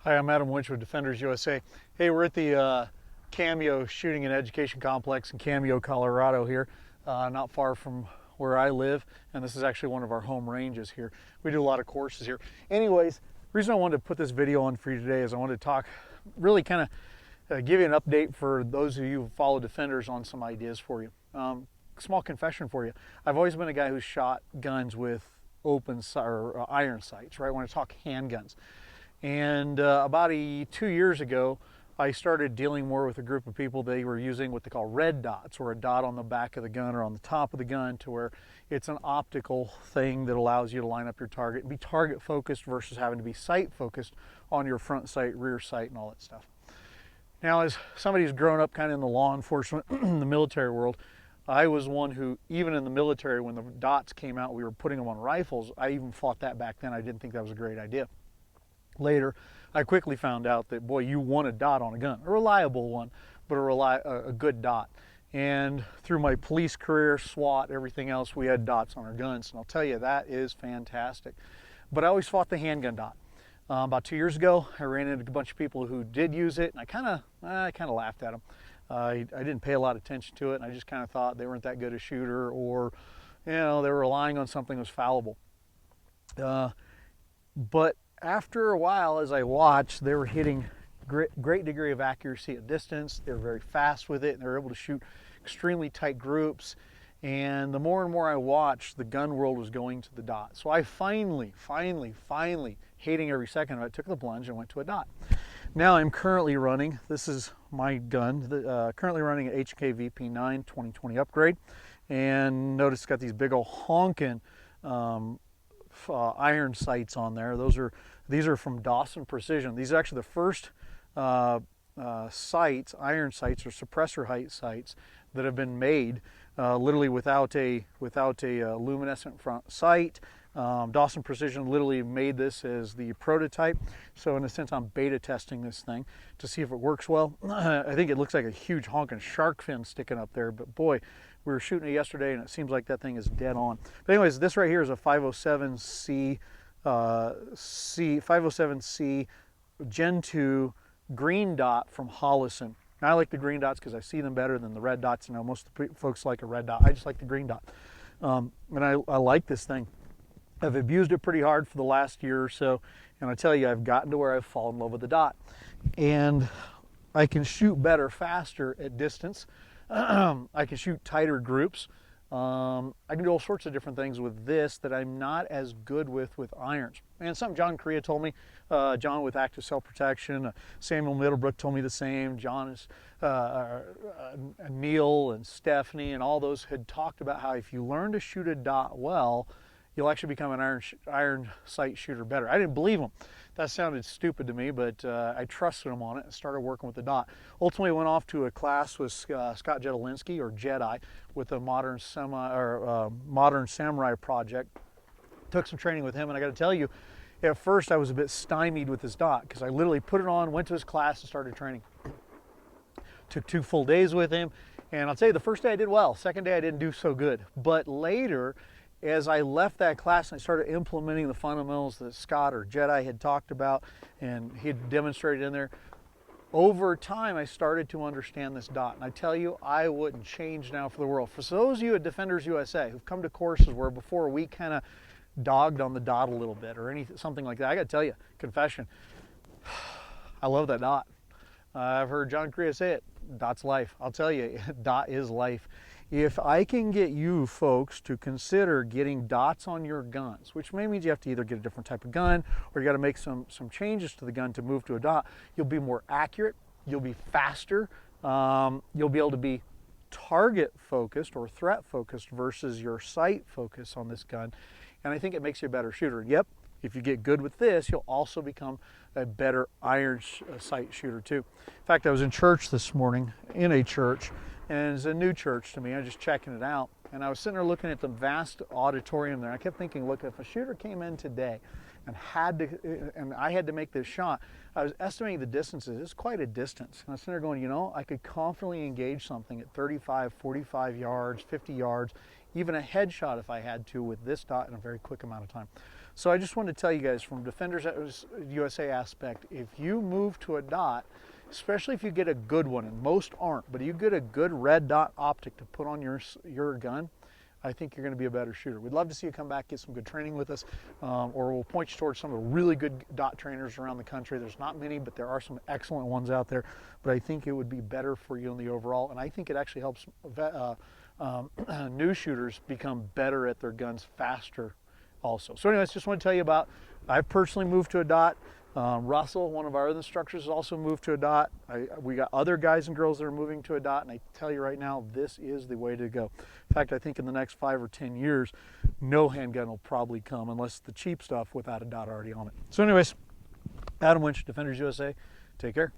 Hi, I'm Adam Winch with Defenders USA. Hey, we're at the Cameo Shooting and Education Complex in Cameo, Colorado here, not far from where I live, and this is actually one of our home ranges here. We do a lot of courses here. Anyways, the reason I wanted to put this video on for you today is I wanted to talk, really kind of give you an update for those of you who follow Defenders on some ideas for you. Small confession for you. I've always been a guy who's shot guns with open or iron sights, right? When I talk handguns. And about 2 years ago, I started dealing more with a group of people. They were using what they call red dots, or a dot on the back of the gun or on the top of the gun, to where it's an optical thing that allows you to line up your target and be target focused versus having to be sight focused on your front sight, rear sight, and all that stuff. Now, as somebody who's grown up kind of in the law enforcement, in the military world, I was one who, even in the military, when the dots came out, we were putting them on rifles. I even fought that back then. I didn't think that was a great idea. Later, I quickly found out that, boy, you want a dot on a gun, a reliable one, but a good dot. And through my police career, SWAT, everything else, we had dots on our guns, and I'll tell you, that is fantastic. But I always fought the handgun dot. About 2 years ago, I ran into a bunch of people who did use it, and I kind of laughed at them. I didn't pay a lot of attention to it, and I just kind of thought they weren't that good a shooter, or they were relying on something that was fallible. But after a while, as I watched, they were hitting great degree of accuracy at distance. They were very fast with it, and they were able to shoot extremely tight groups. And the more and more I watched, the gun world was going to the dot. So I finally, hating every second of it, took the plunge and went to a dot. Now I'm currently running, this is my gun, currently running an H&K VP9 2020 upgrade. And notice it's got these big old honking iron sights on there. These are from Dawson Precision. These are actually the first sights, iron sights or suppressor height sights, that have been made literally without a luminescent front sight. Dawson Precision literally made this as the prototype. So in a sense, I'm beta testing this thing to see if it works well. I think it looks like a huge honking shark fin sticking up there, but boy, we were shooting it yesterday and it seems like that thing is dead on. But anyways, this right here is a 507C 507C Gen 2 green dot from Holosun. Now, I like the green dots because I see them better than the red dots. You know, most of the folks like a red dot. I just like the green dot. And I like this thing. I've abused it pretty hard for the last year or so, and I tell you, I've gotten to where I've fallen in love with the dot. And I can shoot better, faster at distance. I can shoot tighter groups. I can do all sorts of different things with this that I'm not as good with irons. And something John Correa told me, John with Active Self-Protection, Samuel Middlebrook told me the same, Neil and Stephanie and all those had talked about how if you learn to shoot a dot well, you'll actually become an iron sight shooter better. I didn't believe them. That sounded stupid to me, but I trusted them on it and started working with the dot. Ultimately, went off to a class with Scott Jedelinsky, or Jedi, with a modern samurai project. Took some training with him, and I got to tell you, at first I was a bit stymied with his dot because I literally put it on, went to his class, and started training. Took 2 full days with him, and I'll tell you, the first day I did well. Second day I didn't do so good, but later, as I left that class and I started implementing the fundamentals that Scott or Jedi had talked about and he had demonstrated in there, over time I started to understand this dot. And I tell you, I wouldn't change now for the world. For those of you at Defenders USA who've come to courses where before we kind of dogged on the dot a little bit or something like that, I got to tell you, confession, I love that dot. I've heard John Correa say it, dot's life. I'll tell you, dot is life. If I can get you folks to consider getting dots on your guns, which may mean you have to either get a different type of gun or you got to make some changes to the gun to move to a dot, you'll be more accurate, you'll be faster, you'll be able to be target focused or threat focused versus your sight focus on this gun. And I think it makes you a better shooter. Yep, if you get good with this, you'll also become a better iron sight shooter too. In fact, I was in church this morning, in a church, and it's a new church to me. I was just checking it out, and I was sitting there looking at the vast auditorium there. I kept thinking, look, if a shooter came in today and I had to make this shot, I was estimating the distances. It's quite a distance. And I was sitting there going, you know, I could confidently engage something at 35, 45 yards, 50 yards, even a headshot if I had to with this dot in a very quick amount of time. So I just wanted to tell you guys from Defenders USA aspect, if you move to a dot, especially if you get a good one, and most aren't, but you get a good red dot optic to put on your gun, I think you're going to be a better shooter. We'd love to see you come back, get some good training with us, or we'll point you towards some of the really good dot trainers around the country. There's not many, but there are some excellent ones out there. But I think it would be better for you in the overall, and I think it actually helps new shooters become better at their guns faster also. So anyways, just want to tell you about, I've personally moved to a dot. Russell, one of our other instructors, has also moved to a dot. We got other guys and girls that are moving to a dot, and I tell you right now, this is the way to go. In fact, I think in the next 5 or 10 years, no handgun will probably come unless the cheap stuff without a dot already on it. So anyways, Adam Winch, Defenders USA, take care.